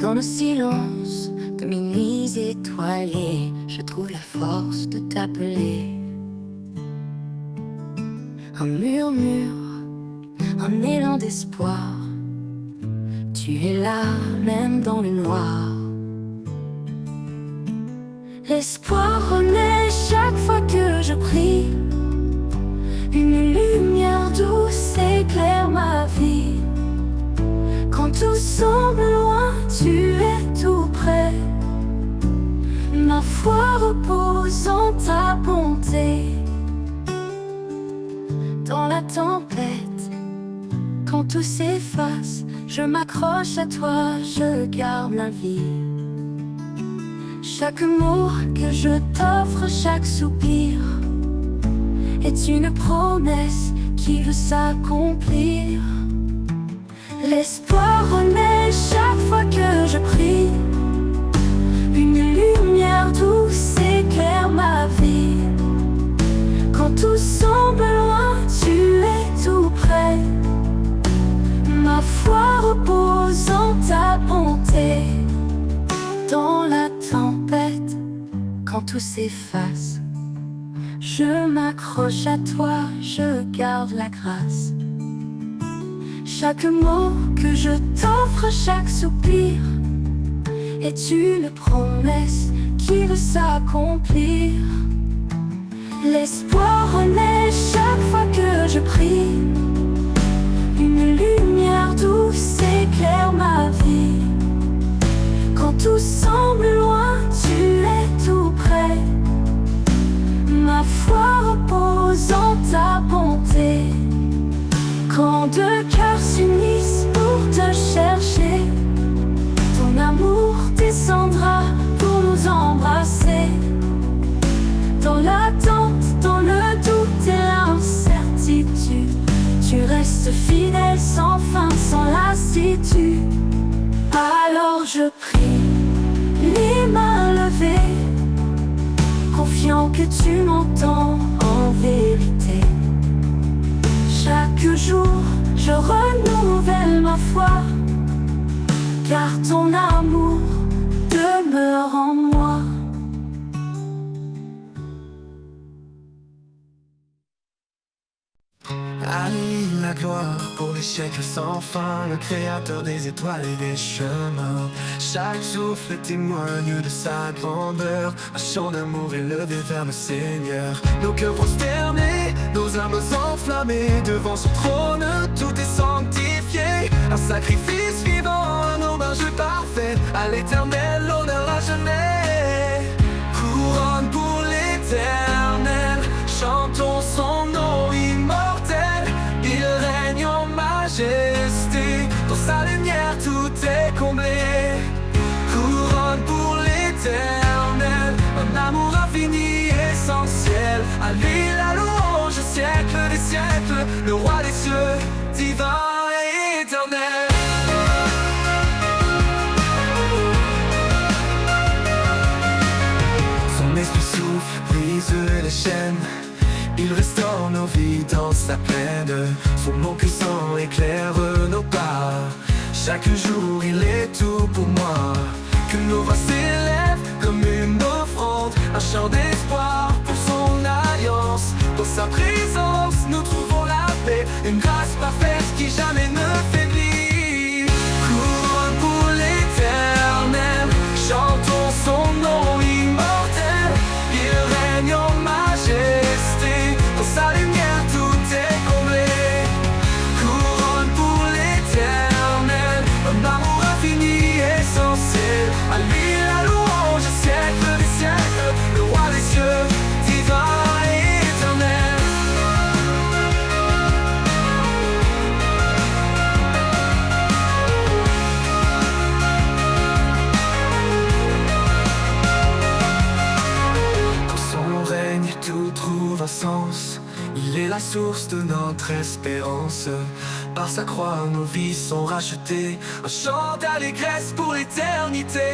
Dans le silence de mes nuits étoilées, je trouve la force de t'appeler. Un murmure, un élan d'espoir, tu es là même dans le noir. L'espoir renaît chaque fois que je prie. Une lumière douce éclaire ma vie. Quand tout semble loin, tu es tout près. Ma foi repose en ta bonté. Dans la tempête, quand tout s'efface, je m'accroche à toi, je garde la vie. Chaque mot que je t'offre, chaque soupir est une promesse qui veut s'accomplir. L'espoir renaît chaque fois que je prie. Une lumière douce éclaire ma vie. Quand tout semble loin, tu es tout près. Ma foi repose en ta bonté. Dans la tempête, quand tout s'efface, je m'accroche à toi, je garde la grâce. Chaque mot que je t'offre, chaque soupir est une promesse qui veut s'accomplir. L'espoir renaît chaque fois que je prie. Une lumière douce éclaire ma vie. Quand tout semble loin, tu es tout près. Ma foi repose en ta bonté. Quand deux cœurs s'unissent pour te chercher, ton amour descendra pour nous embrasser. Dans l'attente, dans le doute et l'incertitude, tu restes fidèle sans fin, sans lassitude. Alors je prie, les mains levées, confiant que tu m'entends en vérité. Chaque jour, je renouvelle ma foi, car ton amour demeure en moi. Allie la gloire pour les siècles sans fin, le créateur des étoiles et des chemins. Chaque souffle témoigne de sa grandeur, un chant d'amour élevé vers le Seigneur. Nos cœurs prosternés, nos âmes enflammées, devant son trône tout est sanctifié. Un sacrifice vivant, un hommage parfait, à l'Éternel l'honneur à jamais. Couronne pour l'Éternel, chantons son nom immortel. Il règne en majesté, dans sa lumière tout est comblé. Couronne pour l'Éternel, un amour infini, essentiel. À lui la louange, siècle des siècles, le roi des cieux, divin et éternel. Son esprit souffle, brise les chaînes. Il restaure nos vies dans sa plaine. Son nom puissant éclaire nos pas. Chaque jour il est tout pour moi. Que nos voix s'élèvent comme une offrande, un chant d'espoir pour son alliance. Dans sa présence nous trouvons la paix, une grâce parfaite qui jamais ne faiblit. Couronne pour l'Éternel, chantons son nom immortel. Il règne en majesté, dans sa lumière tout est comblé. Couronne pour l'Éternel, un amour infini, essentiel. À lui la louange, siècle des siècles, le roi des cieux, divin et éternel. Dans son règne tout trouve un sens. Il est la source de notre espérance. Par sa croix nos vies sont rachetées, un chant d'allégresse pour l'éternité.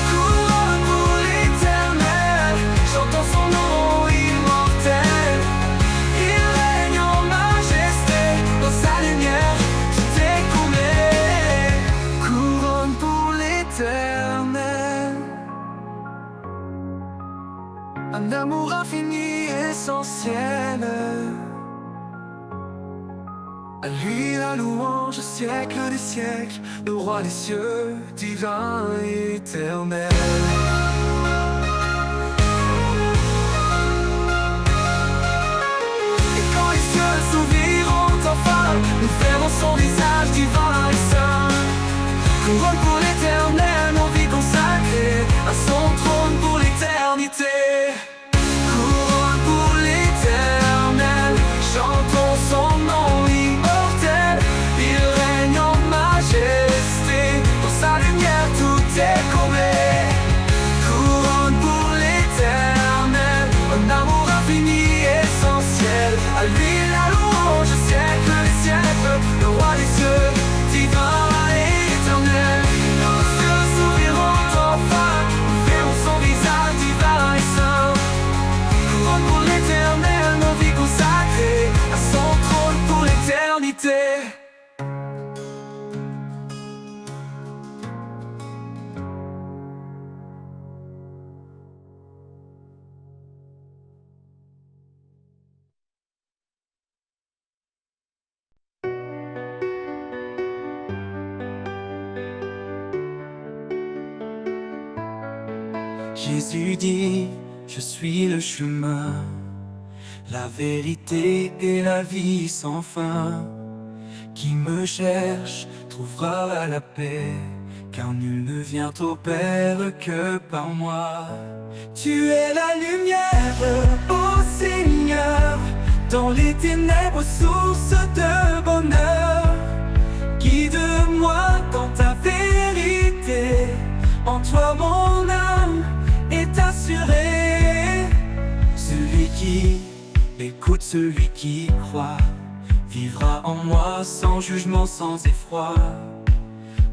Couronne pour l'Éternel, chantons son nom immortel. Il règne en majesté, dans sa lumière tout est comblé. Couronne pour l'Éternel, un amour infini, essentiel. À lui la louange, siècle des siècles, le roi des cieux, divin et éternel. Et quand les cieux s'ouvriront enfin, nous verrons son visage divin et saint. Couronne pour l'éternel, nos vies consacrées à son trône pour l'éternité. Couronne pour l'éternel, chantons son nom immortel. Il règne en majesté, dans sa lumière tout est comblé. Couronne pour l'éternel, un amour infini, essentiel. À lui la louange, siècle des siècles, le roi des cieux, divin. Nos yeux s'ouvriront enfin, nous verrons son visage divin et saint. Couronne pour l'éternel, nos vies consacrées à son trône pour l'éternité. Jésus dit, je suis le chemin, la vérité et la vie sans fin. Qui me cherche trouvera la paix, car nul ne vient au Père que par moi. Tu es la lumière, ô Seigneur, dans les ténèbres, source de bonheur. Guide-moi dans ta vérité, en toi mon âme est assuré. Celui qui écoute, celui qui croit, vivra en moi sans jugement, sans effroi.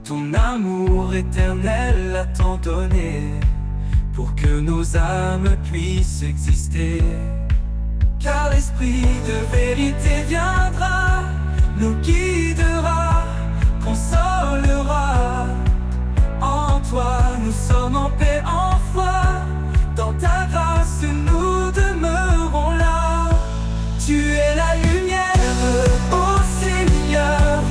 Ton amour éternel a tant donné, pour que nos âmes puissent exister. Car l'esprit de vérité viendra, nous guidera, consolera. En toi nous sommes en paix, en foi, dans ta grâce nous demeurons là. Tu es la lumière, ô Seigneur,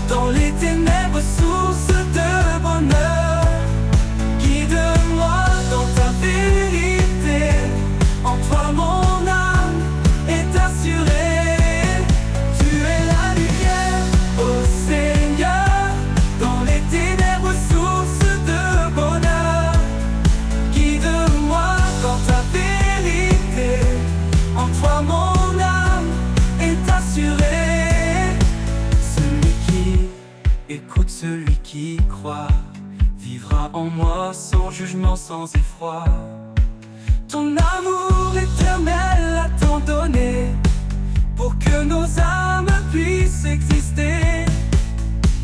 dans les ténèbres, source de bonheur. Guide-moi dans ta vérité, en toi mon âme est assurée. Tu es la lumière, ô Seigneur, dans les ténèbres, source de bonheur. Guide-moi dans ta vérité, en toi mon âme est assurée. Celui qui écoute, celui qui croit, vivra en moi sans jugement, sans effroi. Ton amour éternel a tant donné, pour que nos âmes puissent exister.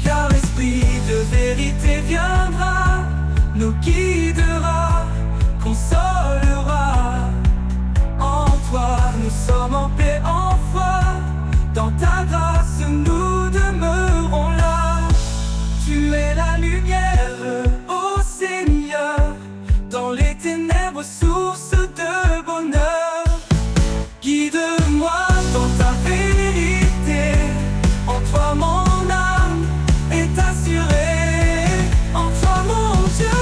Car l'esprit de vérité viendra, nous guidera, consolera. En toi nous sommes en paix, en foi, dans ta grâce nous demeurons là. Tu es la lumière, ô Seigneur, dans les ténèbres, source de bonheur. Guide-moi dans ta vérité, en toi mon âme est assurée. En toi mon Dieu,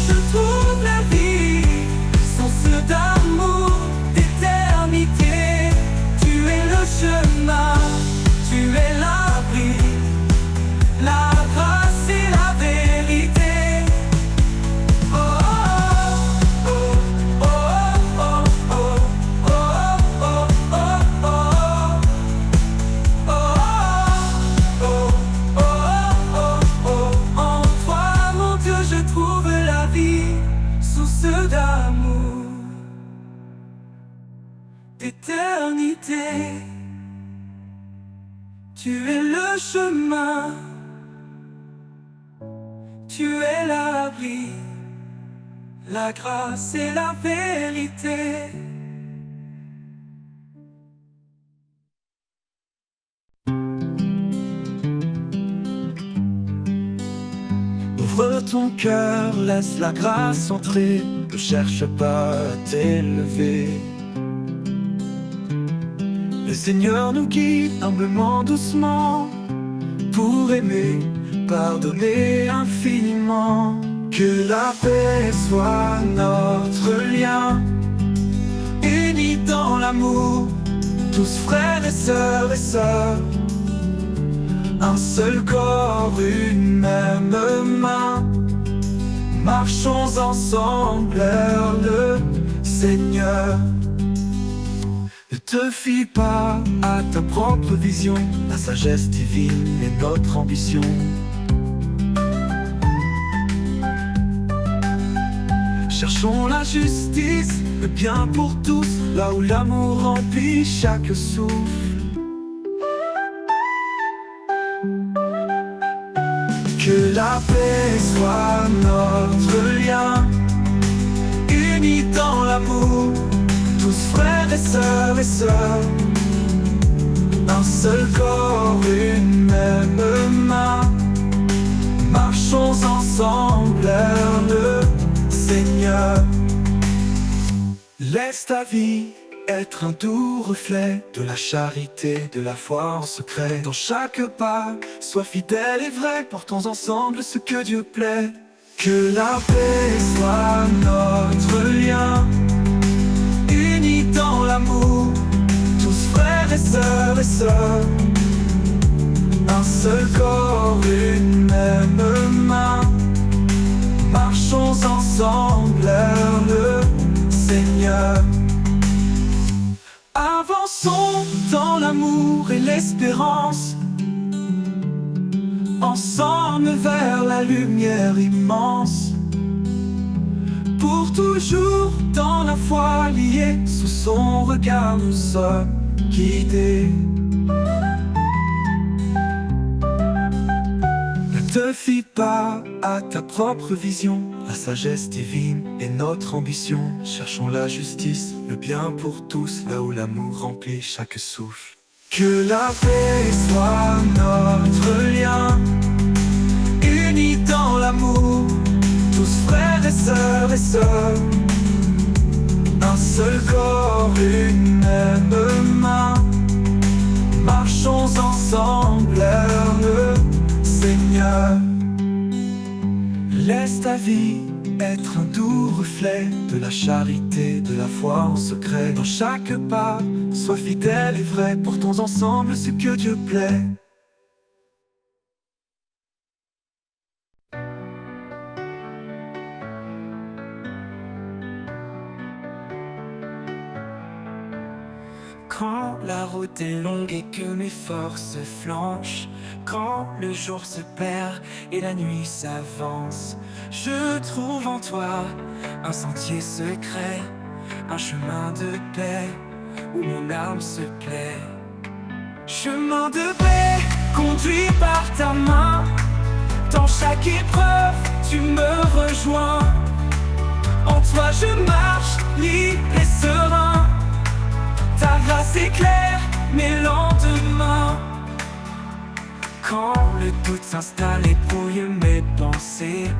je trouve la vie, source d'amour, d'éternité. Tu es le chemin, tu es l'abri, la grâce et la vérité. Oh, oh, oh, oh, oh, oh, oh, oh, oh, oh. En toi mon Dieu je trouve la vie, source d'amour, d'éternité. Tu es le chemin, tu es l'abri, la grâce et la vérité. Ouvre ton cœur, laisse la grâce entrer. Ne cherche pas à t'élever. Le Seigneur nous guide humblement, doucement, pour aimer, pardonner infiniment. Que la paix soit notre lien, unis dans l'amour, tous frères et sœurs. Un seul corps, une même main, marchons ensemble vers le Seigneur. Ne te fie pas à ta propre vision, la sagesse divine est notre ambition. Cherchons la justice, le bien pour tous, là où l'amour remplit chaque souffle. Que la paix soit notre lien, unis dans l'amour, tous frères et sœurs. Un seul corps, une même main, marchons ensemble vers le Seigneur. Laisse ta vie être un doux reflet de la charité, de la foi en secret. Dans chaque pas, sois fidèle et vrai, portons ensemble ce que Dieu plaît. Que la paix soit notre lien, unis dans l'amour, tous frères et sœurs. Un seul corps, une même main, marchons ensemble vers le Seigneur. Avançons dans l'amour et l'espérance, ensemble vers la lumière immense. Pour toujours dans la foi liée, sous son regard nous sommes guidés. Ne te fie pas à ta propre vision, la sagesse divine est notre ambition. Cherchons la justice, le bien pour tous, là où l'amour remplit chaque souffle. Que la paix soit notre lien, unis dans l'amour, tous frères et sœurs. Un seul corps, une même main, marchons ensemble vers le Seigneur. Laisse ta vie être un doux reflet de la charité, de la foi en secret. Dans chaque pas, sois fidèle et vrai, portons ensemble ce que Dieu plaît. Quand la route est longue et que mes forces flanchent, quand le jour se perd et la nuit s'avance, je trouve en toi un sentier secret, un chemin de paix où mon âme se plaît. Chemin de paix conduit par ta main, dans chaque épreuve tu me rejoins. En toi je marche libre et serein, ta grâce éclaire mes lendemains. Quand le doute s'installe et brouille mes pensées,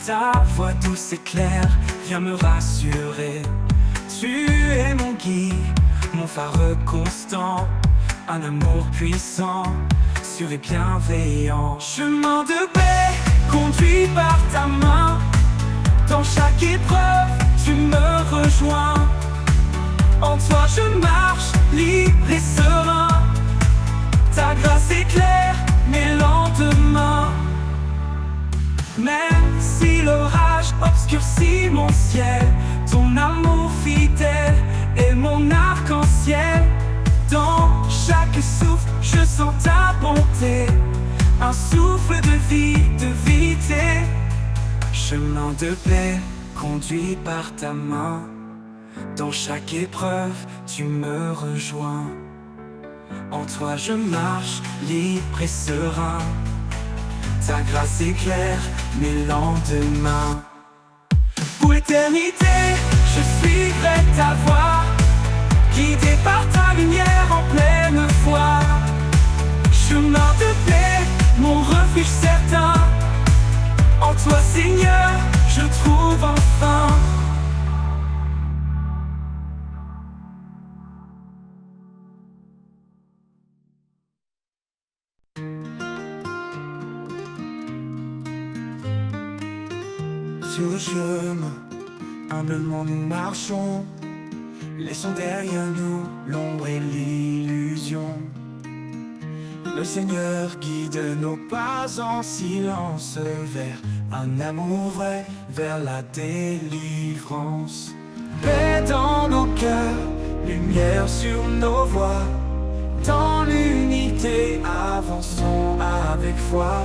ta voix douce et claire vient me rassurer. Tu es mon guide, mon phare constant, un amour puissant, sûr et bienveillant. Chemin de paix conduit par ta main, dans chaque épreuve tu me rejoins. En toi je marche libre et serein, ta grâce éclaire mes lendemains. Même si l'orage obscurcit mon ciel, ton amour fidèle est mon arc-en-ciel. Dans chaque souffle je sens ta bonté, un souffle de vie, de vérité. Chemin de paix conduit par ta main, dans chaque épreuve tu me rejoins. En toi je marche libre et serein, ta grâce éclaire mes lendemains. Pour l'éternité je suivrai ta voie, guidé par ta lumière en pleine foi. Chemin de paix, mon refuge certain, en toi Seigneur je trouve enfin sur le chemin, humblement nous marchons, laissons derrière nous l'ombre et l'illusion. Le Seigneur guide nos pas en silence vers un amour vrai, vers la délivrance. Paix dans nos cœurs, lumière sur nos voies, dans l'unité avançons avec foi.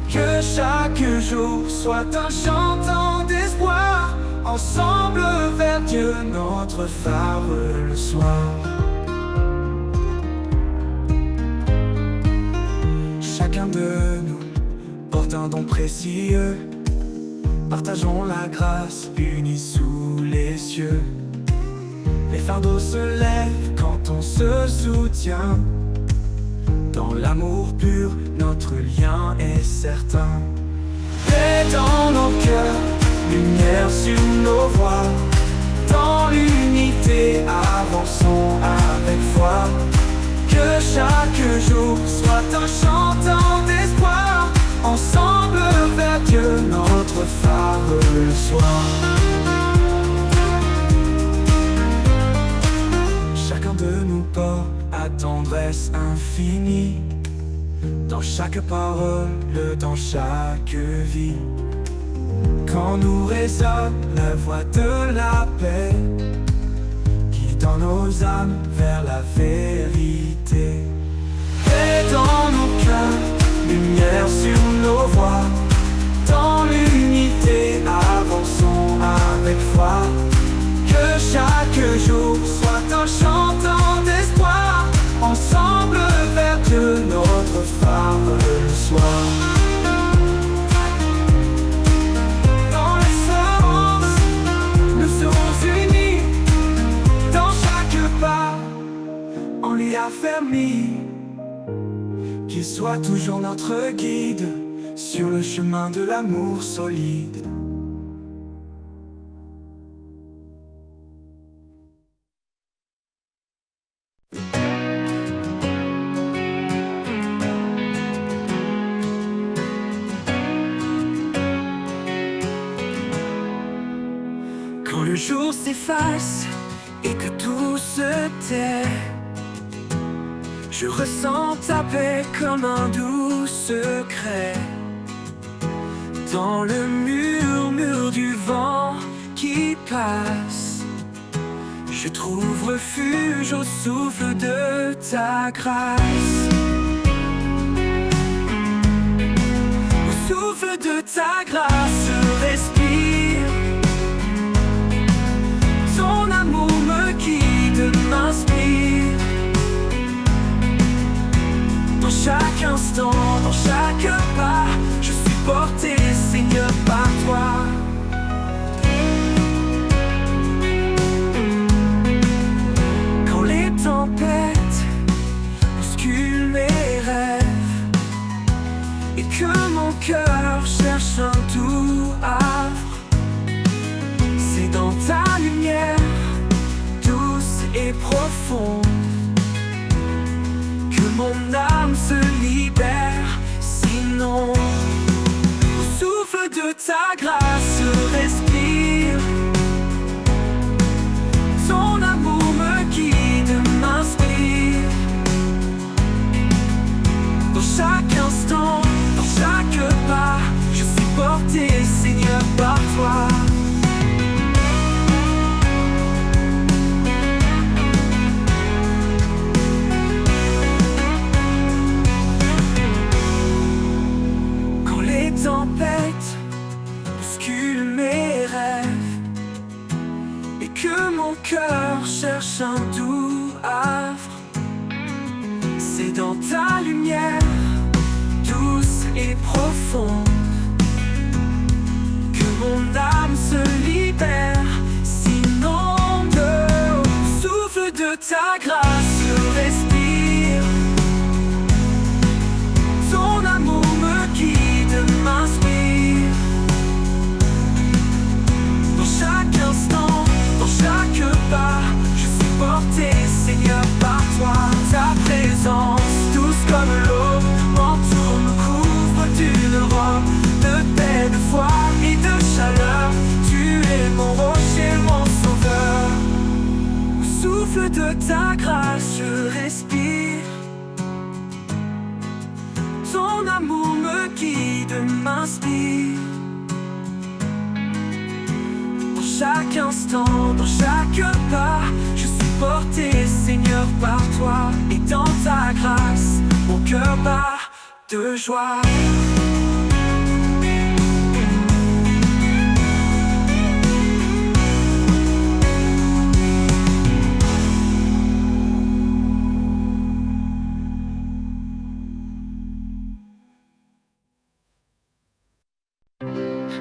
Que chaque jour soit un chantant d'espoir, ensemble vers Dieu notre phare le soir. Chacun de nous porte un don précieux, partageons la grâce unis sous les cieux. Les fardeaux se lèvent quand on se soutient, dans l'amour pur, notre lien est certain. Paix dans nos cœurs, lumière sur nos voies, dans l'unité avançons avec foi. Que chaque jour soit un chantant d'espoir, ensemble vers Dieu notre phare le soir. Chacun de nous porte à tendresse infinie, dans chaque parole, dans chaque vie. Quand nous résonne la voix de la paix, guidant nos âmes vers la vérité. Paix dans nos cœurs, lumière sur nos voies, dans l'unité avançons avec foi. Que chaque jour soit un chantant d'espoir, ensemble vers Dieu notre phare le soir. Dans l'espérance, nous serons unis, dans chaque pas, on l'y affermi. Qu'il soit toujours notre guide, sur le chemin de l'amour solide. Quand le jour s'efface et que tout se tait, je ressens ta paix comme un doux secret. Dans le murmure du vent qui passe, je trouve refuge au souffle de ta grâce. Au souffle de ta grâce, je respire. Ton amour me guide, m'inspire. Dans chaque instant, dans chaque pas, je suis porté, Seigneur, par toi. Quand les tempêtes bousculent mes rêves et que mon cœur cherche un doux havre, c'est dans ta lumière douce et profonde que mon âme se libère. Sinon, au souffle de ta grâce, je respire. Ton amour me guide, m'inspire. Dans chaque instant, dans chaque pas, je suis porté, Seigneur, par toi. Tempête bouscule mes chaque instant, dans chaque pas. Je suis porté, Seigneur, par toi. Et dans ta grâce, mon cœur bat de joie.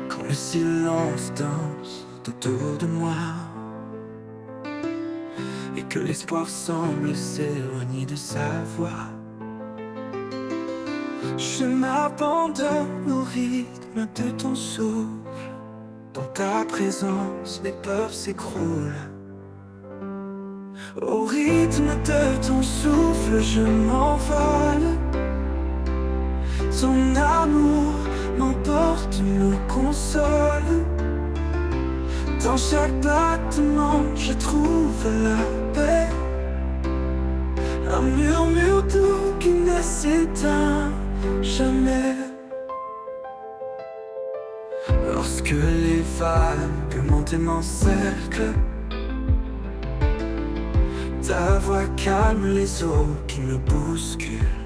Quand le silence danse autour de moi et que l'espoir semble s'éloigner de sa voix, je m'abandonne au rythme de ton souffle. Dans ta présence, mes peurs s'écroulent. Au rythme de ton souffle, je m'envole. Ton amour m'emporte, me console. Dans chaque battement, je trouve la paix. Un murmure doux qui ne s'éteint jamais. Lorsque les vagues montent et m'encerclent, ta voix calme les eaux qui me bousculent.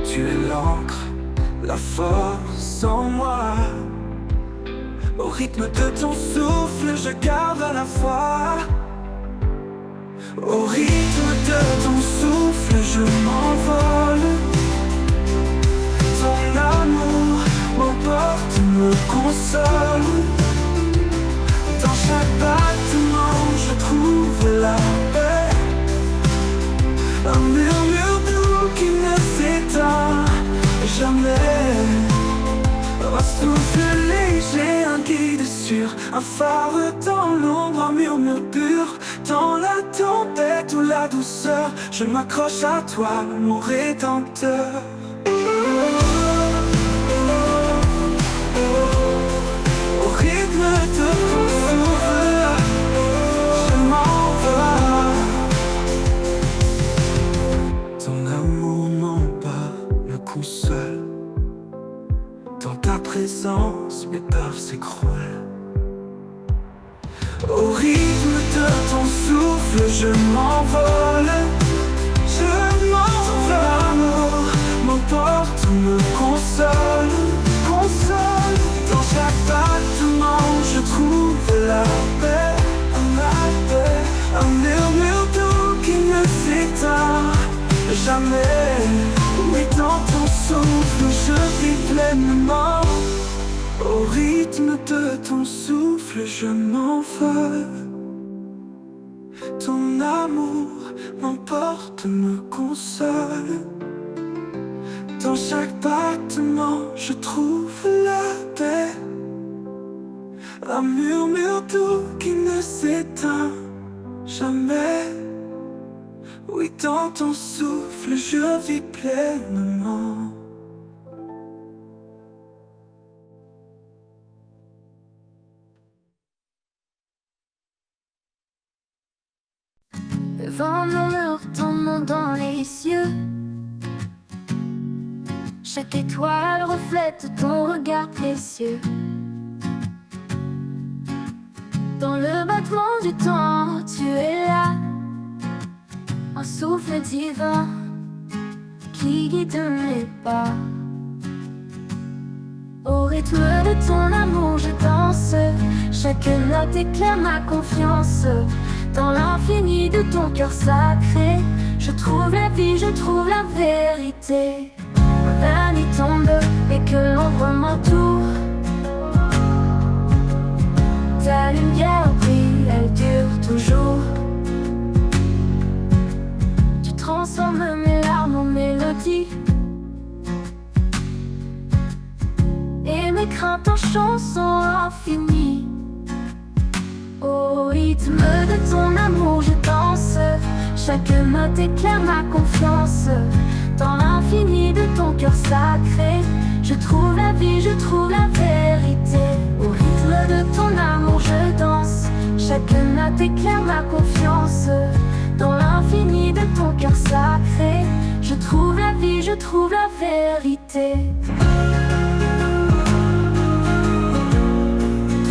Tu es l'encre, la force en moi. Au rythme de ton souffle, je garde la foi. Au rythme de ton souffle, je m'envole. Ton amour m'emporte, me console. Dans chaque battement, je trouve la paix. Un murmure doux qui ne s'éteint jamais. Un souffle léger, un guide sûr, un phare dans l'ombre, un murmure pur. Dans la tempête ou la douceur, je m'accroche à toi, mon rédempteur. Au rythme de ton souffle, je m'envole. Ton amour m'emporte, me console. Dans ta présence, mes peurs s'écroulent. Au rythme de ton souffle, je m'envole. Je m'envole. Ton amour m'emporte, me console. Console. Dans chaque battement, je trouve la paix. Un murmure doux qui ne s'éteint jamais. Oui, dans ton souffle, je vis pleinement. Au rythme de ton souffle, je m'envole. Ton amour m'emporte, me console. Dans chaque battement, je trouve la paix. Un murmure doux qui ne s'éteint jamais. Oui, dans ton souffle, je vis pleinement. Le vent murmure ton nom dans les cieux. Chaque étoile reflète ton regard précieux. Dans le battement du temps, tu es là. Un souffle divin qui guide mes pas. Au rythme de ton amour, je danse. Chaque note éclaire ma confiance. Dans l'infini de ton cœur sacré, je trouve la vie, je trouve la vérité. La nuit tombe et que l'ombre m'entoure. Ta lumière brille, elle dure toujours. Tu transformes mes larmes en mélodie et mes craintes en chansons infinies. Au rythme de ton amour, je danse. Chaque note éclaire ma confiance. Dans l'infini de ton cœur sacré, je trouve la vie, je trouve la vérité. Au rythme de ton amour, je danse. Chaque note éclaire ma confiance. Dans l'infini de ton cœur sacré, je trouve la vie, je trouve la vérité.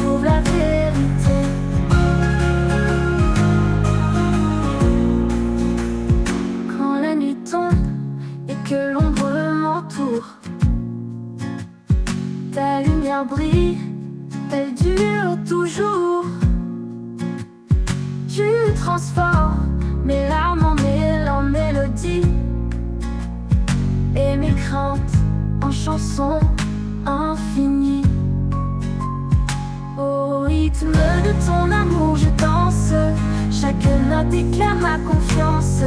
Trouve la vérité. elle dure toujours. Tu transformes mes larmes en mélodie et mes craintes en chansons infinies. Au rythme de ton amour je danse, chaque note éclaire ma confiance.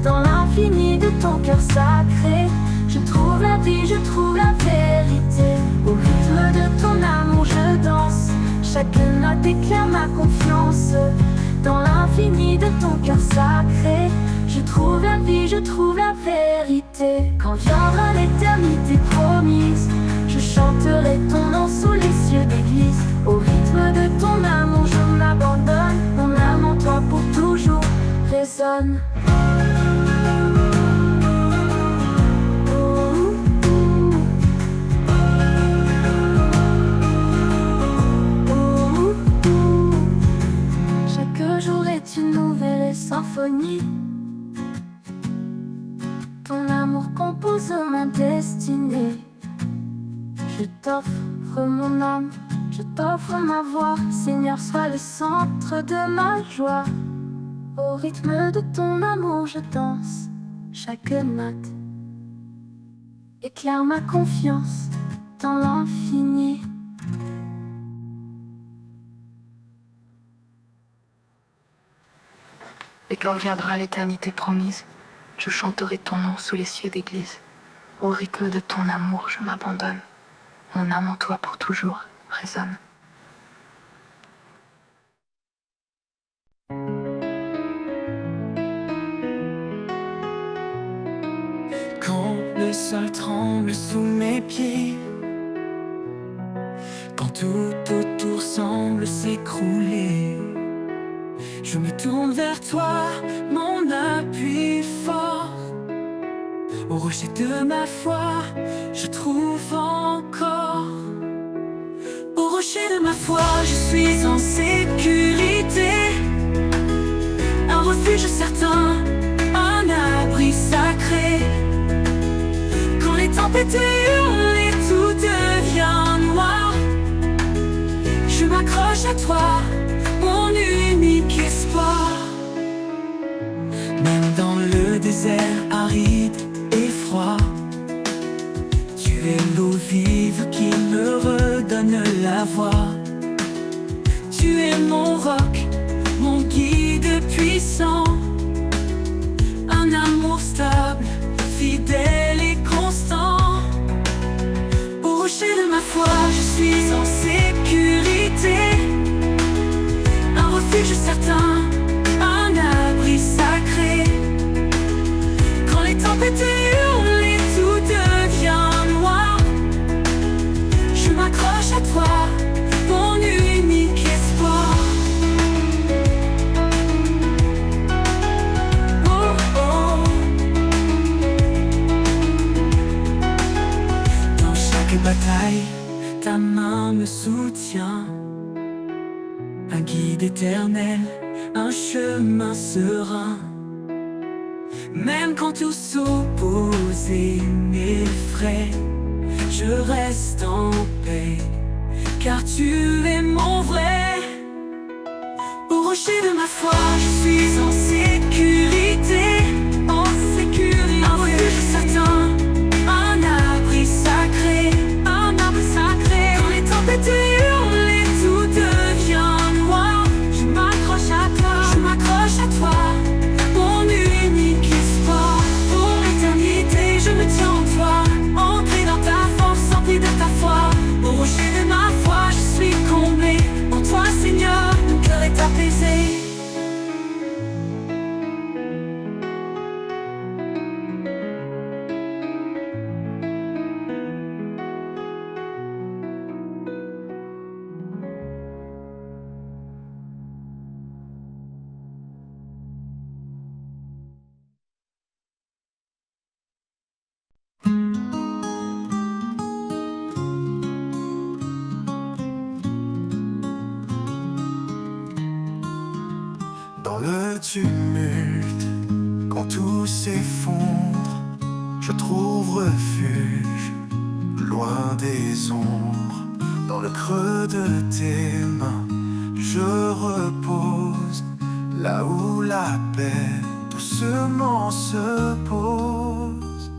Dans l'infini de ton cœur sacré, je trouve la vie, je trouve la vérité. Au rythme de ton amour je danse, chaque note éclaire ma confiance. Dans l'infini de ton cœur sacré, je trouve la vie, je trouve la vérité. Quand viendra l'éternité promise, je chanterai ton nom sous les cieux d'église. Au rythme de ton amour je m'abandonne, mon âme en toi pour toujours résonne. Chaque jour est une nouvelle symphonie. Ton amour compose ma destinée. Je t'offre mon âme, je t'offre ma voix. Seigneur, sois le centre de ma joie. Au rythme de ton amour je danse, chaque note éclaire ma confiance dans l'infini. Et quand viendra l'éternité promise, je chanterai ton nom sous les cieux d'église. Au rythme de ton amour, je m'abandonne. Mon âme en toi pour toujours résonne. Quand le sol tremble sous mes pieds, quand tout autour semble s'écrouler, je me tourne vers toi, mon appui fort. Au rocher de ma foi, je trouve encore. Au rocher de ma foi, je suis en sécurité. Un refuge certain, un abri sacré. Quand les tempêtes hurlent et tout devient noir, je m'accroche à toi, mon unique espoir. Même dans le désert aride et froid, tu es l'eau vive qui me redonne la voix. Tu es mon roc, mon guide puissant, un amour stable, fidèle et constant. Au rocher de ma foi, je suis en sécurité. Un refuge certain, un abri sacré. Quand les tempêtes hurlent et tout devient noir, je m'accroche à toi, mon unique espoir. Oh, oh. Dans chaque bataille, ta main me soutient. Un guide éternel, un chemin serein. Même quand tout s'oppose et m'effraie, je reste en paix, car tu es mon vrai. Au rocher de ma foi, je suis en sécurité. En sécurité. Un refuge certain, un abri sacré. Un abri sacré. Quand les tempêtes hurlent et tout devient noir, je m'accroche à toi, je m'accroche à toi, mon unique espoir. Pour l'éternité, je me tiens en toi, ancré dans ta force, empli de ta foi. Au rocher de ma foi, je suis comblé. En toi, Seigneur, mon cœur est apaisé. Dans le tumulte, quand tout s'effondre, je trouve refuge loin des ombres. Dans le creux de tes mains, je repose là où la paix doucement se pose.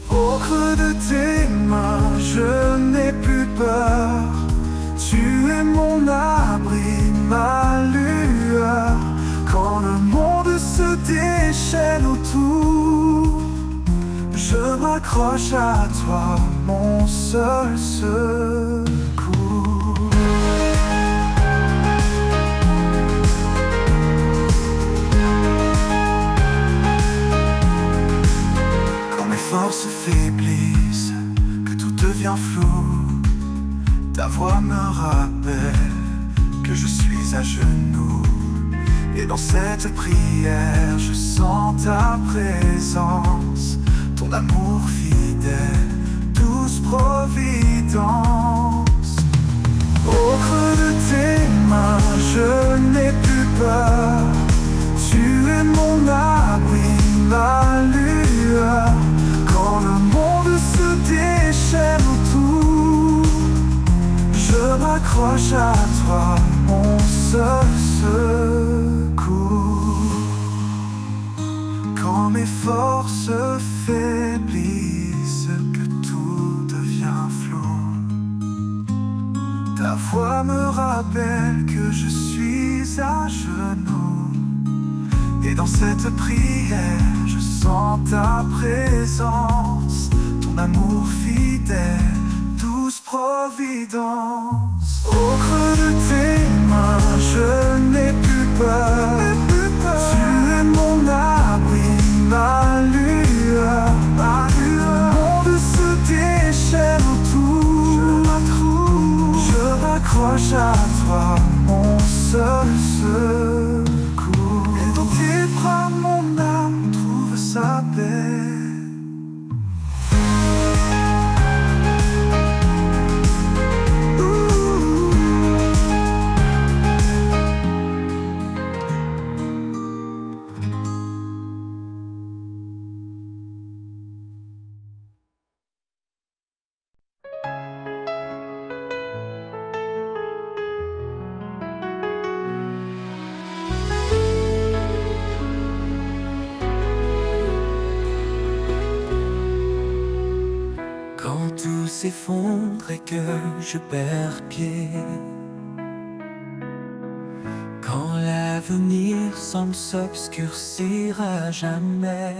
Au creux de tes mains, je n'ai plus peur. Tu es mon abri, ma lueur. Quand le monde se déchaîne autour, je m'accroche à toi, mon seul secours. Quand mes forces faiblissent, que tout devient flou, ta voix me rappelle que je suis à genoux. Et dans cette prière, je sens ta présence, ton amour fidèle, douce providence. Au creux de tes mains, je n'ai plus peur. Tu es mon abri, ma lueur. Quand le monde se déchaîne autour, je m'accroche à toi, mon seul secours. Quand mes forces faiblissent, que tout devient flou, ta voix me rappelle que je suis à genoux. Et dans cette prière, je sens ta présence, ton amour fidèle, douce providence. Au creux de tes mains, je n'ai plus peur. Tu es mon abri, ma lueur. Le monde se déchaîne autour, je m'accroche à toi, mon seul secours. Et dans tes bras, mon âme trouve sa paix. S'effondre et que je perds pied, quand l'avenir semble s'obscurcir à jamais,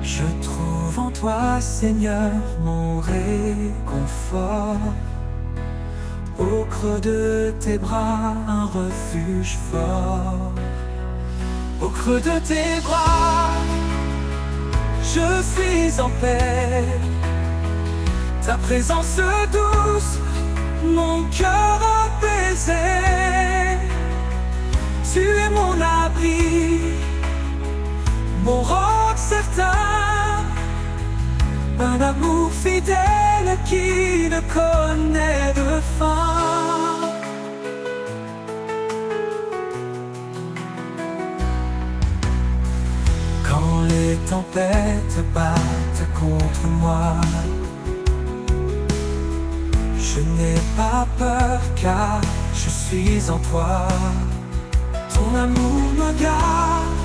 je trouve en toi, Seigneur, mon réconfort. Au creux de tes bras, un refuge fort. Au creux de tes bras, je suis en paix. Ta présence douce, mon cœur apaisé. Tu es mon abri, mon roc certain. Un amour fidèle qui ne connaît de fin. Quand les tempêtes battent contre moi, je n'ai pas peur car je suis en toi. Ton amour me garde,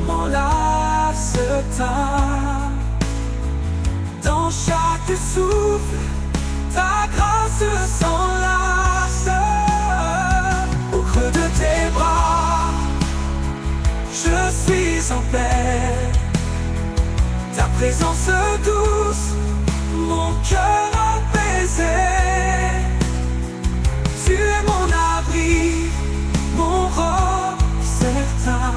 m'en lasse tard. Dans chaque souffle, ta grâce s'enlace. Au creux de tes bras, je suis en paix. Ta présence douce, mon cœur apaisé. Tu es mon abri, mon roc certain.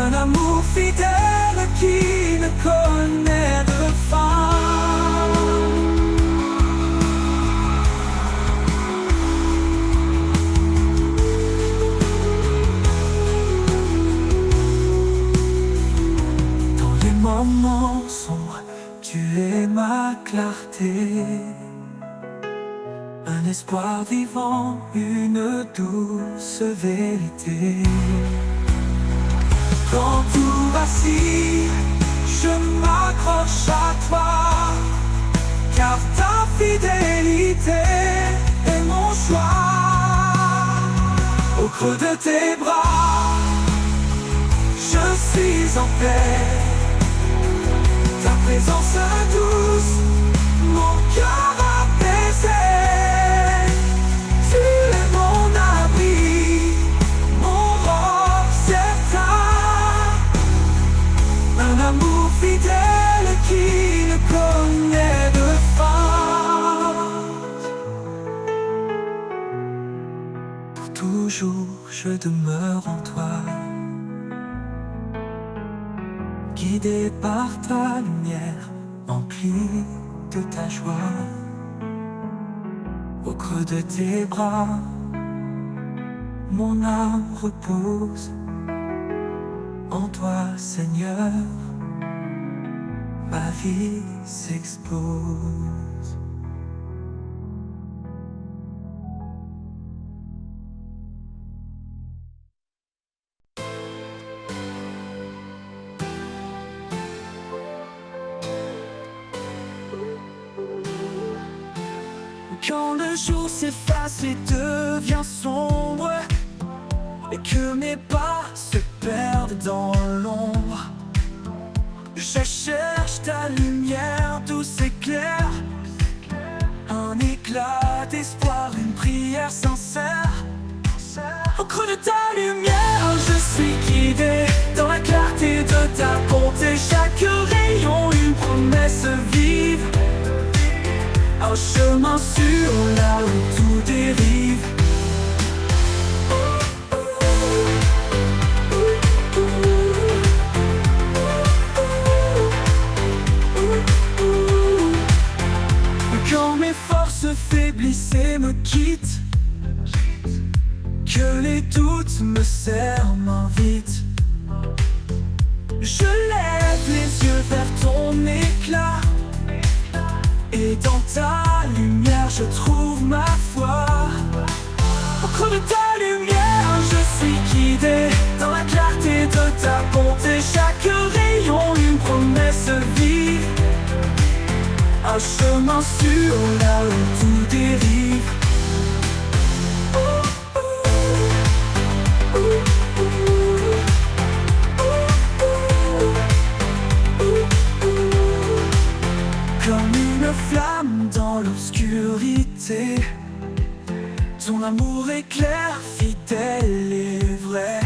Un amour fidèle qui ne connaît de fin. Dans les moments sombres, tu es ma clarté. Un espoir vivant, une douce vérité. Quand tout vacille, je m'accroche à toi. car ta fidélité est mon choix. Au creux de tes bras, je suis en paix. Ta présence douce, mon cœur apaisé. Tu es mon abri, mon roc certain. Un amour fidèle qui ne connaît de fin. Pour toujours je demeure en toi, guidé par ta lumière, empli de ta joie. Au creux de tes bras, mon âme repose. En toi, Seigneur, ma vie s'expose. Quand le jour s'efface et devient sombre, et que mes pas se perdent dans l'ombre, je cherche ta lumière douce et claire, un éclat d'espoir, une prière sincère. Au creux de ta lumière, je suis guidé dans la clarté de ta bonté. Chaque rayon, une promesse vive, un chemin sûr là où tout dérive. Quand mes forces faiblissent et me quittent, que les doutes me serrent, m'invitent, je lève les yeux vers ton éclat, et dans ta lumière je trouve ma foi. Au creux de ta lumière, je suis guidé dans la clarté de ta bonté. Chaque rayon, une promesse vive, un chemin sûr là où tout dérive. Comme une flamme dans l'obscurité, ton amour est clair, fidèle et vrai.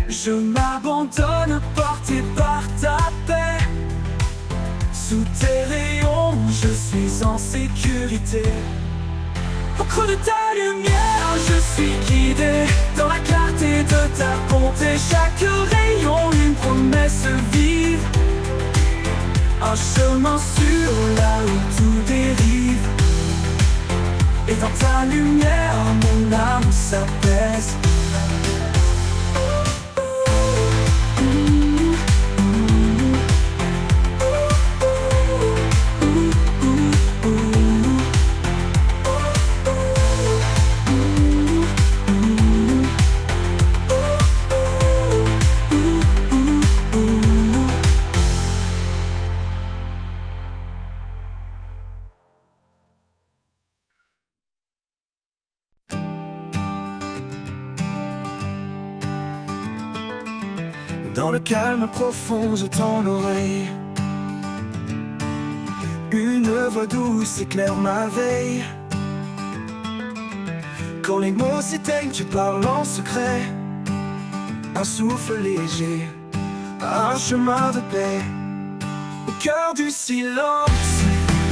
Je m'abandonne porté par ta paix. Sous tes rayons, je suis en sécurité. Au creux de ta lumière, je suis guidé dans la clarté de ta bonté. Chaque rayon, une promesse vive, un chemin sûr là où tout dérive. Et dans ta lumière, mon âme s'apaise. Dans le calme profond, je tends l'oreille. Une voix douce éclaire ma veille. Quand les mots s'éteignent, tu parles en secret. Un souffle léger, un chemin de paix. Au cœur du silence,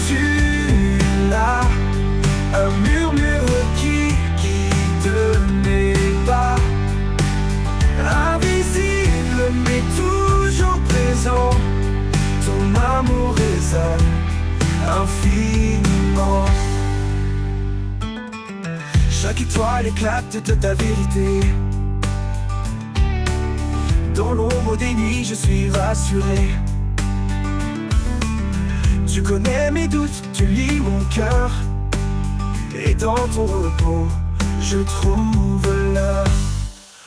tu es là. Un murmure qui guide mes pas. Invisible mais toujours présent, ton amour résonne infiniment. Chaque étoile éclate de ta vérité. Dans l'ombre des nuits, je suis rassuré. Tu connais mes doutes, tu lis mon cœur. Et dans ton repos, je trouve l'heure.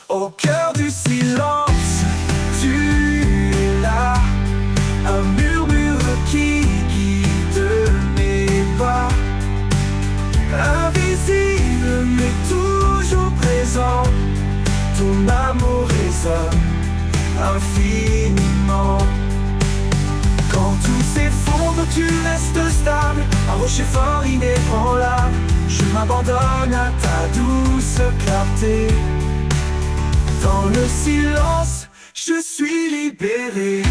Au cœur du silence, tu es là. Un murmure qui guide infiniment. Quand tout s'effondre, tu restes stable, un rocher fort inébranlable. Je m'abandonne à ta douce clarté. Dans le silence, je suis libéré.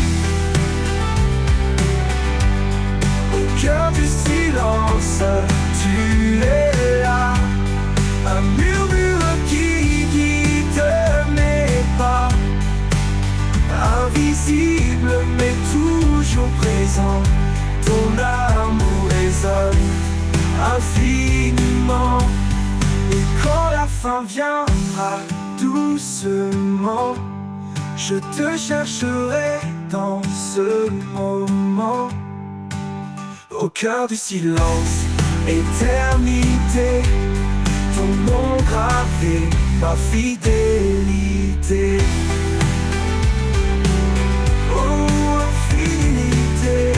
Au cœur du silence, tu es là. Un murmure qui guide mes pas. Invisible mais toujours présent. Ton amour résonne infiniment. Et quand la fin viendra doucement, je te chercherai dans ce moment. Au cœur du silence, éternité, ton nom gravé, ma fidélité. Oh, infinité,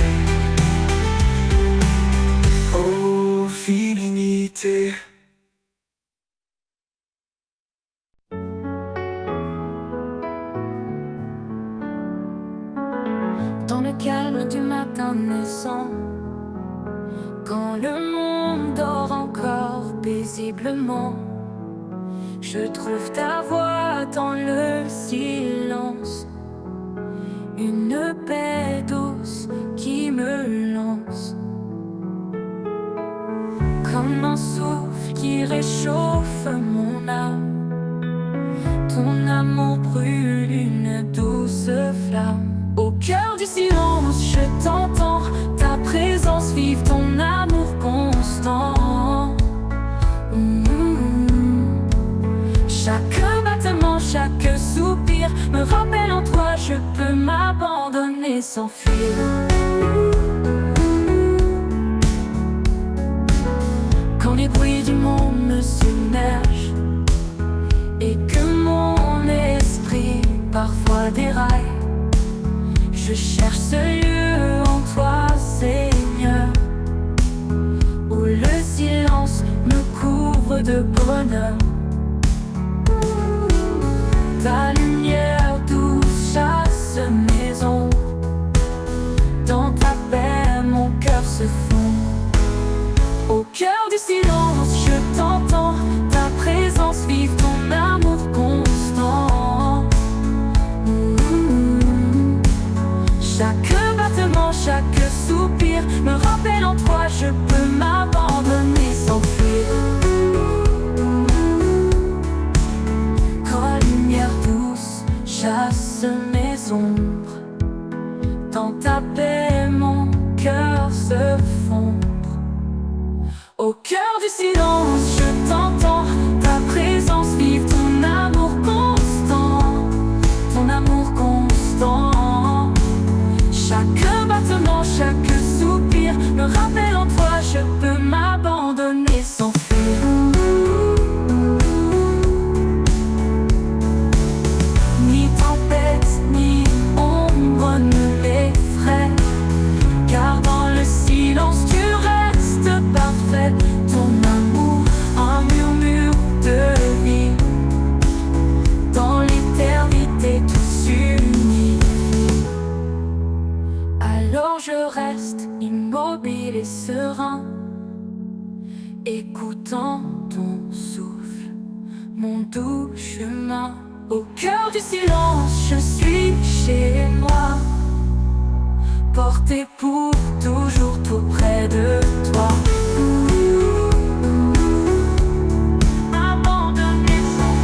oh, infinité. Dans le calme du matin naissant, quand le monde dort encore paisiblement, je trouve ta voix dans le silence, une paix douce qui me lance, comme un souffle qui réchauffe mon âme. Ton amour brûle une douce flamme. Au cœur du silence, je t'entends, ta présence vive, ton amour constant. Chaque battement, chaque soupir me rappelle en toi, je peux m'abandonner sans fuir. Quand les bruits du monde me submergent et que mon esprit parfois déraille, je cherche ce lieu en toi, Seigneur, où le silence me couvre de bonheur. Ta lumière douce chasse mes ombres. Dans ta paix, mon cœur se fond. Au cœur du silence, je t'entends, ta présence vive, ton amour constant. Chaque battement, chaque soupir me rappelle en toi, je peux m'abandonner sans fuir. Quand la lumière douce chasse mes ombres, dans ta paix mon cœur se fond. Au cœur du silence, je t'entends, ta présence vive, ton amour constant, ton amour constant. Chaque battement, chaque soupir me rappelle en toi, je peux m'abandonner sans fuir. Ni tempête, ni ombre ne m'effraie, car dans le silence tu restes parfait. Ton amour, un murmure de vie, dans l'éternité tout s'unit. Alors je reste immobile et serein, écoutant ton souffle, mon doux chemin. Au cœur du silence, je suis chez moi, porté pour toujours tout près de toi. Abandonné sans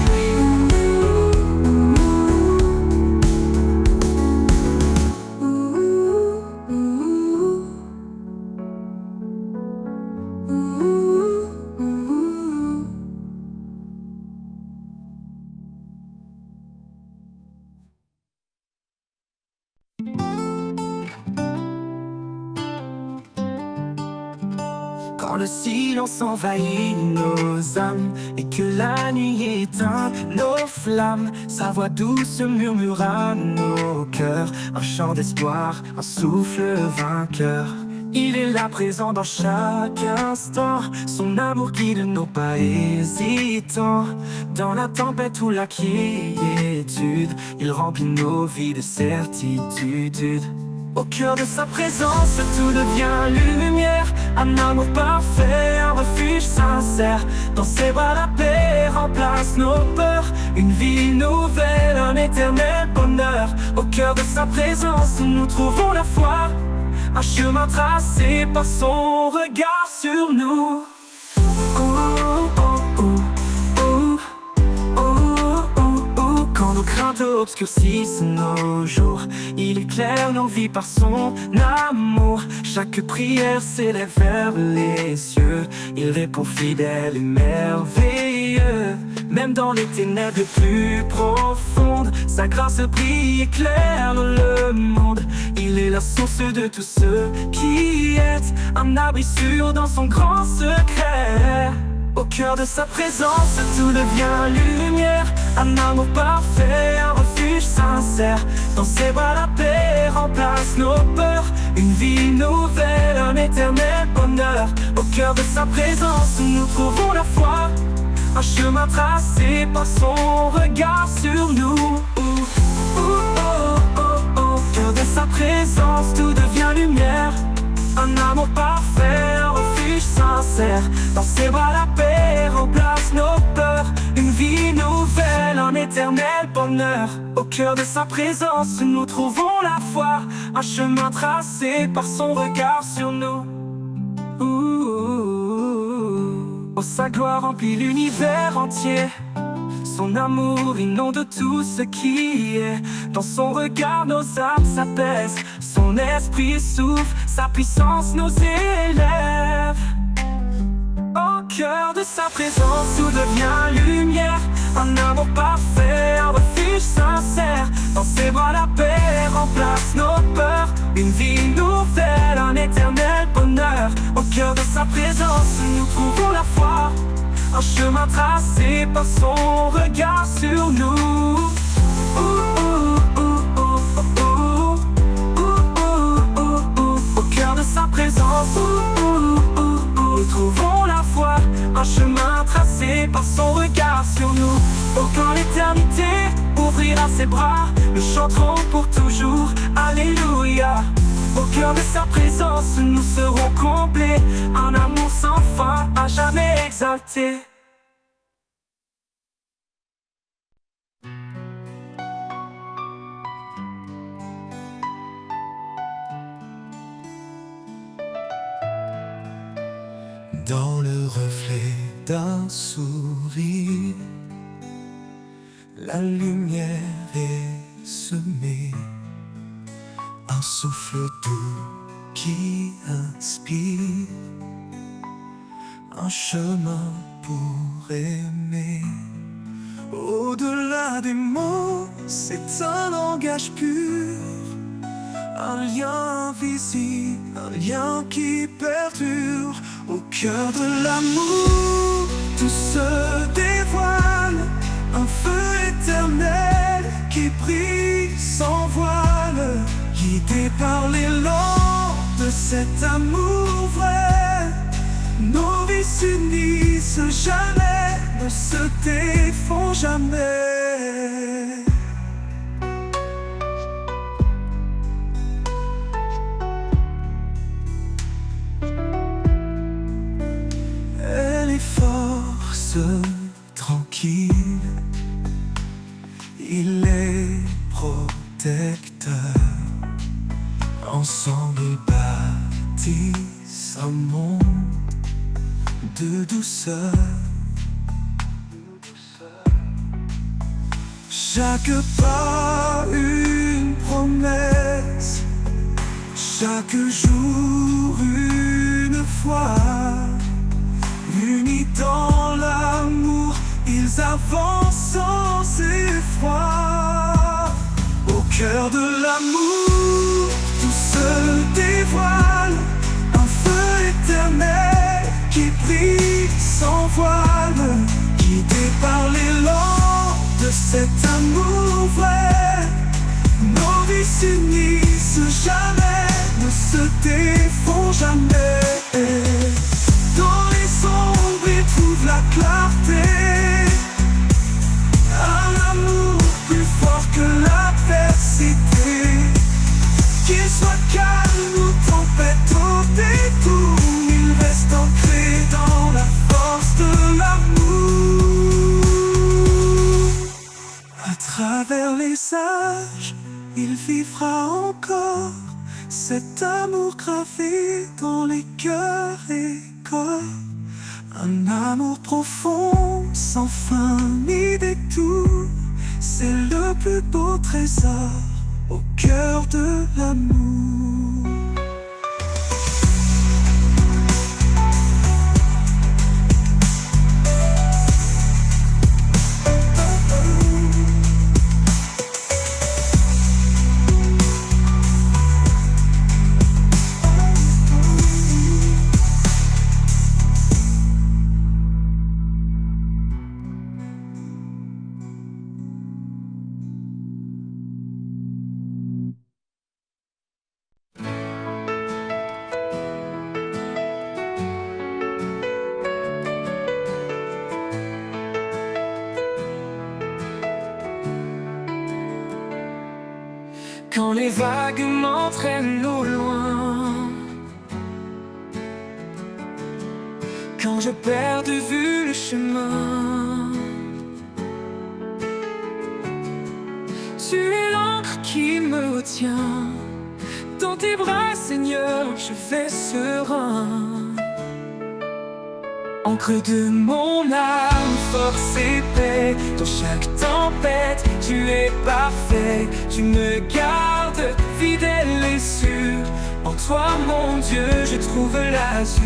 Quand le silence envahit nos âmes et que la nuit éteint nos flammes, sa voix douce murmure à nos cœurs, un chant d'espoir, un souffle vainqueur. Il est là présent dans chaque instant. Son amour guide nos pas hésitants. Dans la tempête ou la quiétude, il remplit nos vies de certitude. Au cœur de sa présence, tout devient lumière. Un amour parfait, un refuge sincère. Dans ses bras la paix remplace nos peurs. Une vie nouvelle, un éternel bonheur. Au cœur de sa présence, nous trouvons la foi. Un chemin tracé par son regard sur nous. Quand nos craintes obscurcissent nos jours, il éclaire nos vies par son amour. Chaque prière s'élève vers les cieux. Il répond fidèle et merveilleux. Même dans les ténèbres les plus profondes, sa grâce brille, éclaire le monde. Il est la source de tout ce qui est, un abri sûr dans son grand secret. Au cœur de sa présence, tout devient lumière. Un amour parfait, un refuge sincère. Dans ses bras la paix remplace nos peurs. Une vie nouvelle, un éternel bonheur. Au cœur de sa présence, nous trouvons la foi. Un chemin tracé par son regard sur nous. Au cœur de sa présence, tout devient lumière. Un amour parfait, un refuge sincère. Dans ses bras la paix remplace nos peurs. Une vie nouvelle, un éternel bonheur. Au cœur de sa présence, nous trouvons la foi. Un chemin tracé par son regard sur nous. Oh, sa gloire remplit l'univers entier. Son amour inonde tout ce qui est. Dans son regard nos âmes s'apaisent. Son esprit souffle, sa puissance nous élève. Au cœur de sa présence, tout devient lumière. Un amour parfait, un refuge sincère. Dans ses bras la paix remplace nos peurs. Une vie nouvelle, un éternel bonheur. Au cœur de sa présence, nous trouvons la foi. Un chemin tracé par son regard sur nous. Au cœur de sa présence, nous trouvons la foi. Un chemin tracé par son regard sur nous. Oh, quand l'éternité ouvrira ses bras, nous chanterons pour toujours. Alléluia. Au cœur de sa présence, nous serons complets. Un amour sans fin, à jamais exalté. Dans le reflet d'un sourire, la lumière est semée. Un souffle doux qui inspire, un chemin pour aimer. Au-delà des mots, c'est un langage pur, un lien invisible, un lien qui perdure. Au cœur de l'amour, tout se dévoile, un feu éternel qui brille sans voile. Guidés par l'élan de cet amour vrai, nos vies s'unissent jamais, ne se défont jamais. Elle est force tranquille, il est protecteur. Ensemble ils bâtissent un monde de douceur. Chaque pas une promesse, chaque jour une foi. Unis dans l'amour, ils avancent sans effroi. Au cœur de l'amour, tout se dévoile, un feu éternel qui brille sans voile. Guidés par l'élan de cet amour vrai, nos vies s'unissent jamais, ne se défont jamais. Dans les ombres, il trouve la clarté. Un amour plus fort que l'adversité. Qu'il soit calme ou tempête au détour, il reste ancré dans la force de l'amour. À travers les âges, il vivra encore cet amour gravé dans les cœurs et corps. Un amour profond, sans fin ni détour. C'est le plus beau trésor au cœur de l'amour. Quand les vagues m'entraînent au loin, quand je perds de vue le chemin, tu es l'encre qui me retient. Dans tes bras, Seigneur, je vais serein. Encre de mon âme, force et paix. Dans chaque tempête, tu es parfait. Tu me gardes fidèle et sûr. En toi, mon Dieu, je trouve l'azur.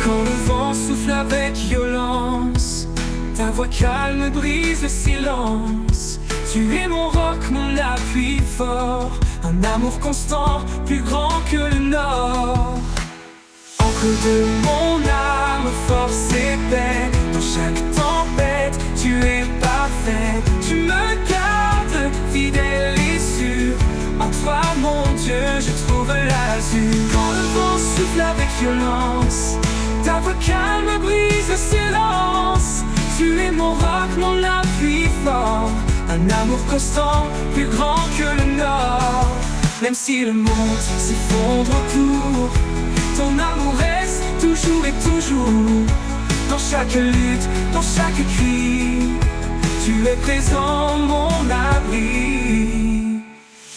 Quand le vent souffle avec violence, ta voix calme brise le silence. Tu es mon roc, mon appui fort. Un amour constant, plus grand que le nord. Encre de mon âme, force et paix. Dans chaque tempête, tu es parfait. Tu me gardes fidèle et sûr. En toi, mon Dieu, je trouve l'azur. Quand le vent souffle avec violence, ta voix calme brise le silence. Tu es mon roc, mon appui fort. Un amour constant, plus grand que le nord. Même si le monde s'effondre autour, ton amour reste toujours et toujours. Dans chaque lutte, dans chaque cri, tu es présent, mon abri.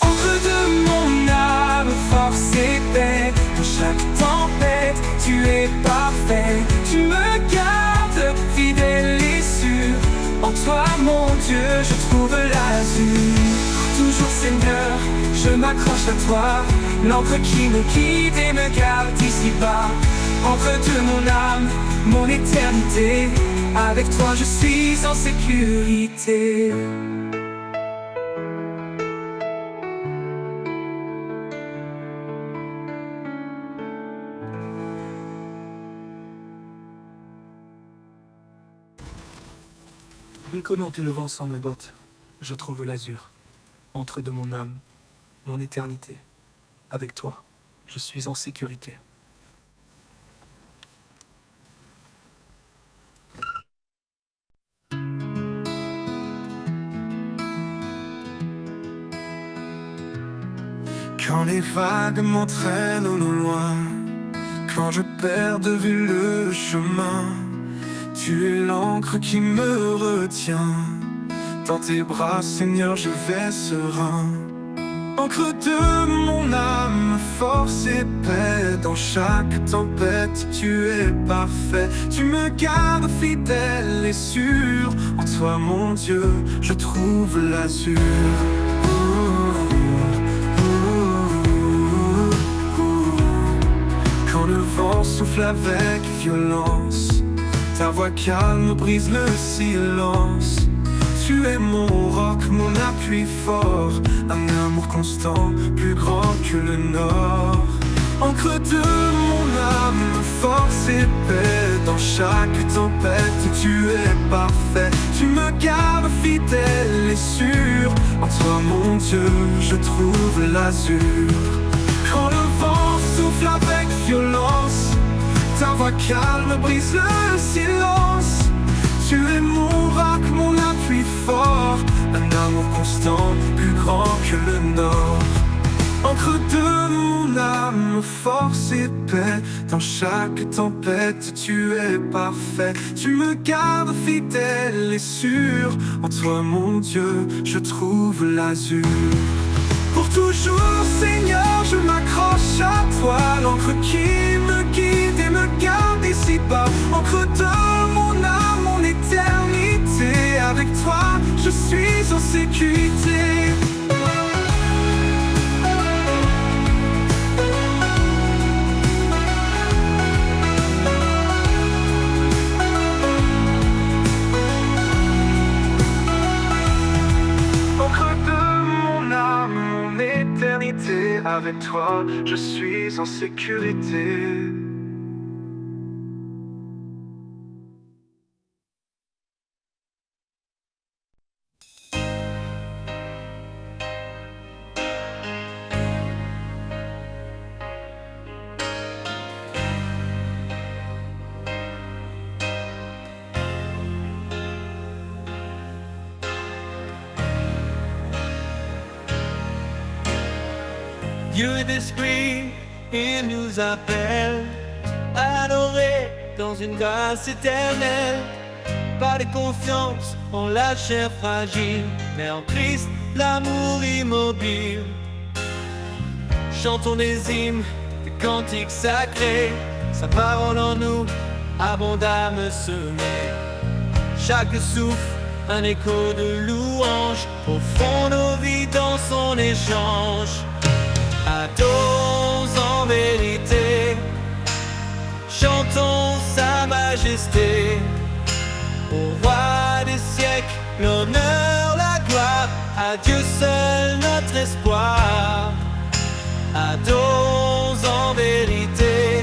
Encre de mon âme, force et paix. Dans chaque tempête, tu es parfait. Tu me gardes fidèle et sûr. En toi, mon Dieu, je trouve l'azur. Toujours, Seigneur, je m'accroche à toi. L'encre qui me guide et me garde ici-bas. Encre de mon âme, mon éternité. Avec toi, je suis en sécurité. Comment le vent sans mes bottes, je trouve l'azur. Encre de mon âme, mon éternité. Avec toi, je suis en sécurité. Quand les vagues m'entraînent au loin, quand je perds de vue le chemin, tu es l'encre qui me retient. Dans tes bras, Seigneur, je vais serein. Encre de mon âme, force et paix. Dans chaque tempête, tu es parfait. Tu me gardes fidèle et sûr. En toi, mon Dieu, je trouve l'azur. Quand le vent souffle avec violence, ta voix calme brise le silence. Tu es mon roc, mon appui fort. Un amour constant, plus grand que le nord. Encre de mon âme, force et paix. Dans chaque tempête, tu es parfait. Tu me gardes fidèle et sûr. En toi, mon Dieu, je trouve l'azur. Quand le vent souffle avec violence, ta voix calme brise le silence. Tu es mon roc, mon appui fort, un amour constant, plus grand que le nord. Encre de mon âme, force et paix. Dans chaque tempête, tu es parfait. Tu me gardes fidèle et sûr. En toi, mon Dieu, je trouve l'azur. Pour toujours, Seigneur, je m'accroche à toi. L'encre qui me guide et me garde ici-bas. Encre de mon âme, mon éternité. Avec toi, je suis en sécurité. Avec toi, je suis en sécurité. Dieu est esprit, il nous appelle à adorer dans une grâce éternelle. Pas de confiance en la chair fragile, mais en Christ, l'amour immobile. Chantons des hymnes, des cantiques sacrés, sa parole en nous, abondamment semée. Chaque souffle, un écho de louange, au fond nos vies dans son échange. Adorons en vérité, chantons sa majesté. Au roi des siècles, l'honneur, la gloire, à Dieu seul notre espoir. Adorons en vérité,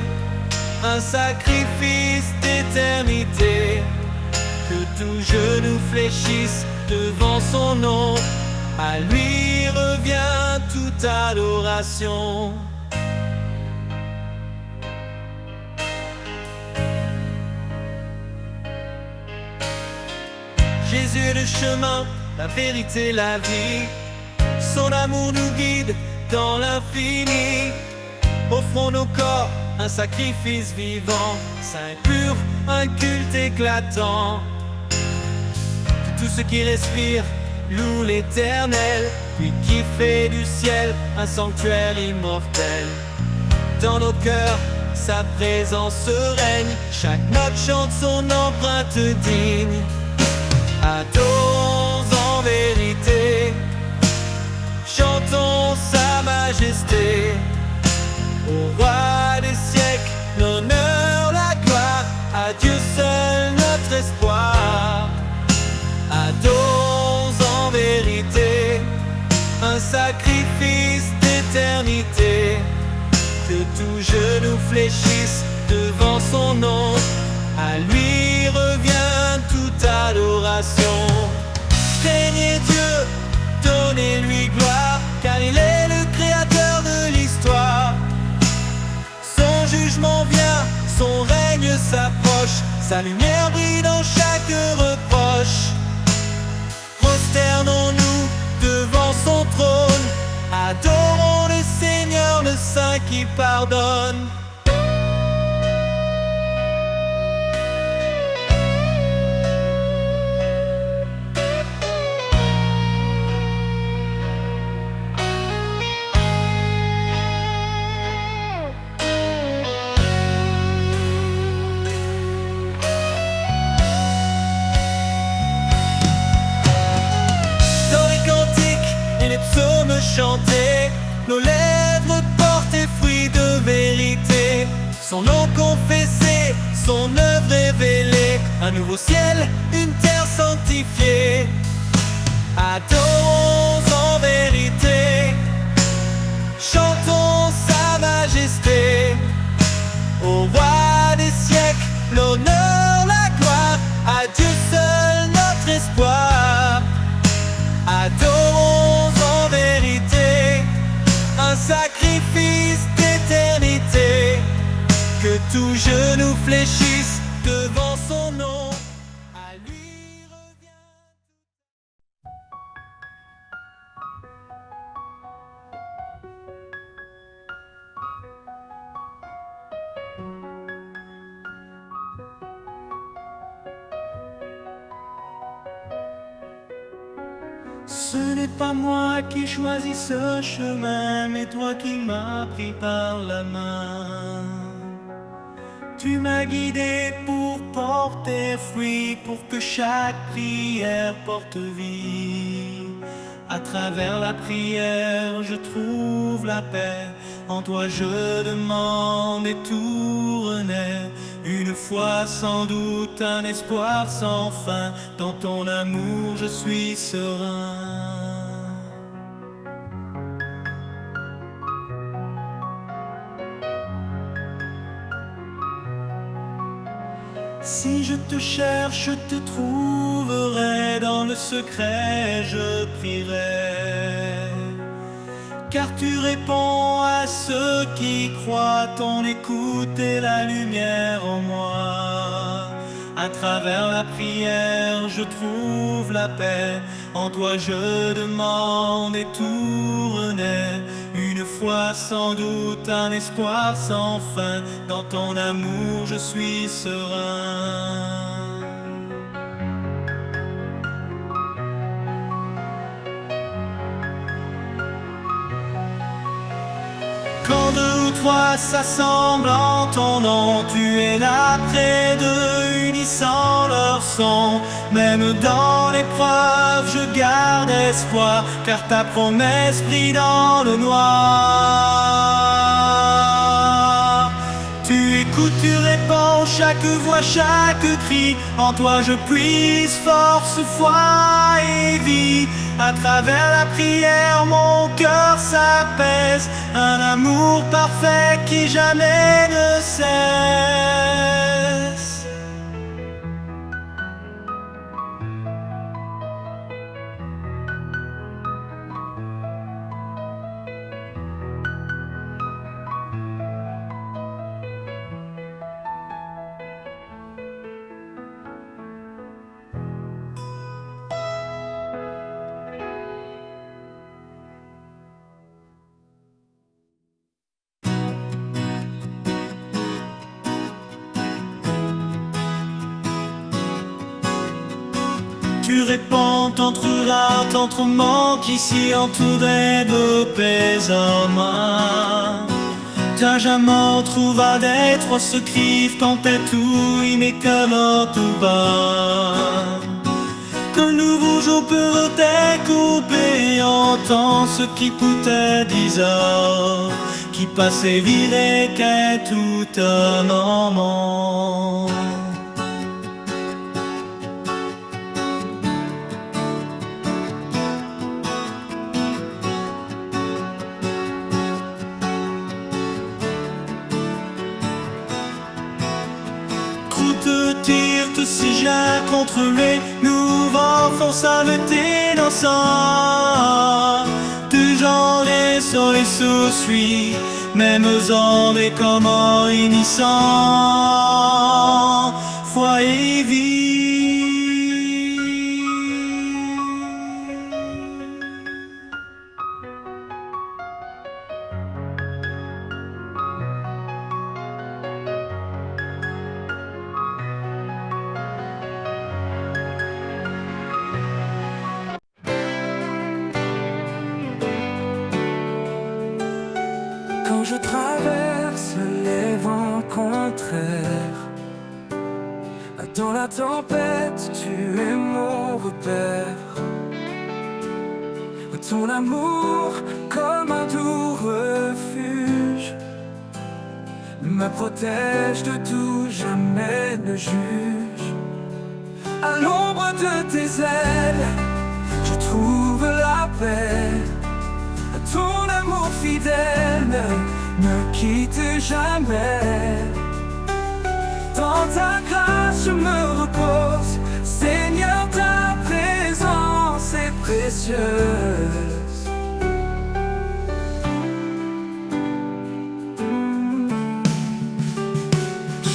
un sacrifice d'éternité. Que tout genou fléchisse devant son nom, à lui revient toute adoration. Jésus est le chemin, la vérité, la vie. Son amour nous guide dans l'infini. Offrons nos corps, un sacrifice vivant, saint et pur, un culte éclatant. De tout ce qui respire, loue l'Éternel, lui qui fait du ciel un sanctuaire immortel. Dans nos cœurs, sa présence règne, chaque note chante son empreinte digne. Adorons en vérité, chantons sa majesté. Au roi des siècles, l'honneur, la gloire, à Dieu seul notre espoir. Adorons en vérité, un sacrifice d'éternité. Que tout genou fléchisse devant son nom, à lui revient toute adoration. Craignez Dieu, donnez-lui gloire, car il est le créateur de l'histoire. Son jugement vient, son règne s'approche, sa lumière brille dans chaque reproche. Prosternons-nous devant son trône, adorons le Seigneur, le Saint qui pardonne. Chanter, nos lèvres portent fruits de vérité. Son nom confessé, son œuvre révélée, un nouveau ciel, une terre sanctifiée. Adorons en vérité, chantons sa majesté. Ce n'est pas moi qui choisis ce chemin, mais toi qui m'as pris par la main. Tu m'as guidé pour porter fruit, pour que chaque prière porte vie. À travers la prière, je trouve la paix. En toi je demande et tout renaît. Une foi sans doute, un espoir sans fin. Dans ton amour je suis serein. Si je te cherche, je te trouverai. Dans le secret je prierai. Car tu réponds à ceux qui croient. Ton écoute est la lumière en moi. À travers la prière je trouve la paix. En toi je demande et tout renaît. Une foi sans doute, un espoir sans fin. Dans ton amour je suis serein. Quand deux ou trois s'assemblent en ton nom, tu es là près d'eux, unissant leur son. Même dans l'épreuve, je garde espoir, car ta promesse brille dans le noir. Tu écoutes, tu réponds, chaque voix, chaque cri. En toi je puise force, foi et vie. À travers la prière, mon cœur s'apaise. Un amour parfait qui jamais ne cesse. Tu réponds, t'entre manques ici entouré de paix en main. Ta jamais trouva d'être ce cri, tempête où il n'est qu'alors tout bas. Qu'un nouveau jour peut découper, entend ce qui coûtait 10 heures, qui passait viré qu'est tout un moment. Tire te siège contre les nouveaux forces à l'été dansant. Du genre les sols et sous-suit, même en et comment inissant. Foi et vie. Quand je traverse les vents contraires, dans la tempête, tu es mon repère. Ton amour, comme un doux refuge, me protège de tout, jamais ne juge. À l'ombre de tes ailes, je trouve la paix. Ton amour fidèle ne me quitte jamais. Dans ta grâce je me repose, Seigneur, ta présence est précieuse.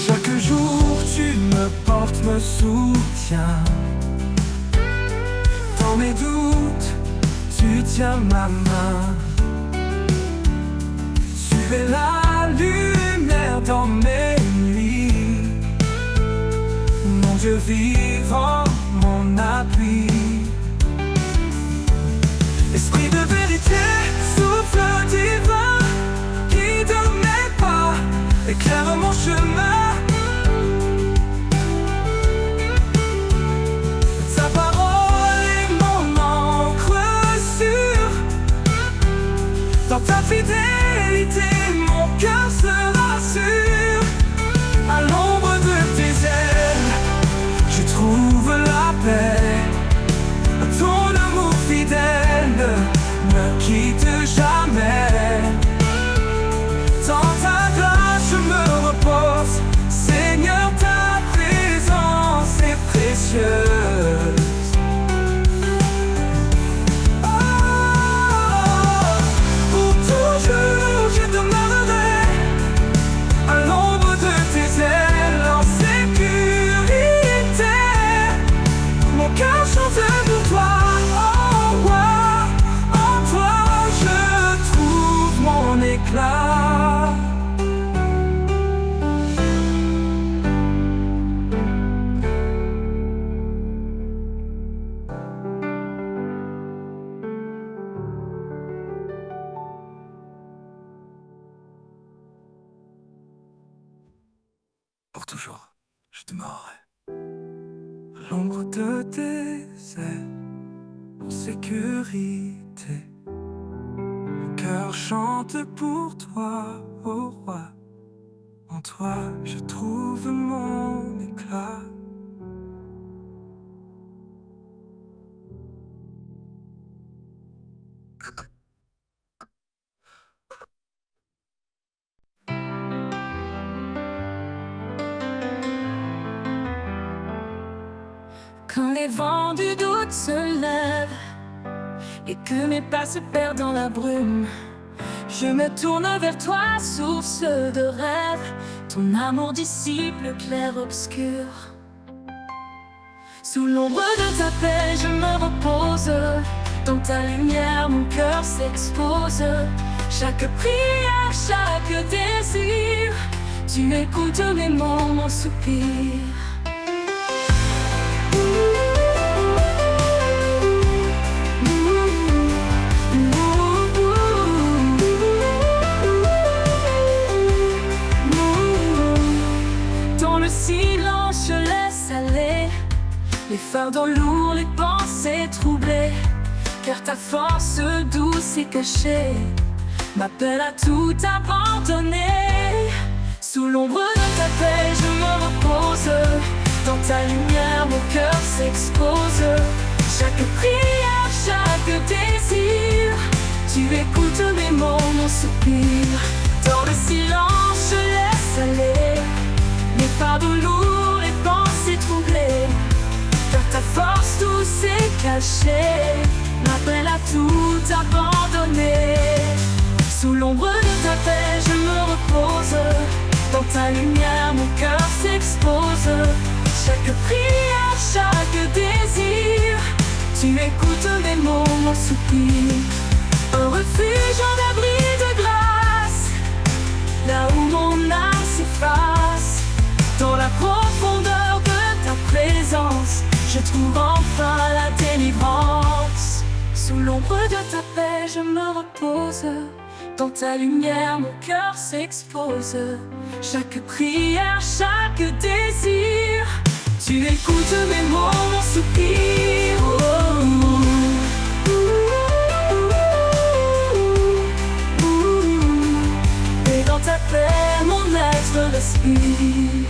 Chaque jour tu me portes, me soutiens. Dans mes doutes, tu tiens ma main. Suivez la lumière dans mes nuits. Mon Dieu vivant, mon appui. éclaire mon chemin. Ta parole est mon encre sûre. Dans ta fidélité, mon cœur se rassure. À l'ombre de tes ailes, je trouve la paix. Ton amour fidèle ne me quitte jamais. Dans ta grâce je me repose, Seigneur, ta présence est précieuse. Pour toujours je demeurerai à l'ombre de tes ailes en sécurité. Mon cœur chante pour toi, oh roi, en toi je trouve mon éclat. Pour toujours, je demeurerai à l'ombre de tes ailes, en sécurité. Mon cœur chante pour toi, ô roi. En toi, je trouve mon éclat. Quand les vents du doute se lèvent et que mes pas se perdent dans la brume, je me tourne vers toi, source de rêve. Ton amour dissipe le clair-obscur. Sous l'ombre de ta paix, je me repose. Dans ta lumière, mon cœur s'expose. Chaque prière, chaque désir, tu écoutes mes mots, mon soupir. Dans le silence, je laisse aller les fardeaux lourds, les pensées troublées, car ta force douce et cachée m'appelle à tout abandonner. Sous l'ombre de ta paix, je me repose. Dans ta lumière, mon cœur s'expose. Chaque prière, chaque désir, tu écoutes mes mots, mon soupir. Dans le silence, je laisse aller les fardeaux lourds, les pensées troublées, car ta force douce et cachée m'appelle à tout abandonner. Sous l'ombre de ta paix, je me repose. Dans ta lumière, mon cœur s'expose. Chaque prière, chaque désir, tu écoutes mes mots, mon soupir. Un refuge, un abri de grâce, là où mon âme s'efface. Dans la profondeur de ta présence, je trouve enfin la délivrance. Sous l'ombre de ta paix, je me repose. Dans ta lumière, mon cœur s'expose. Chaque prière, chaque désir, tu écoutes mes mots, mon soupir. Et dans ta paix, mon être respire.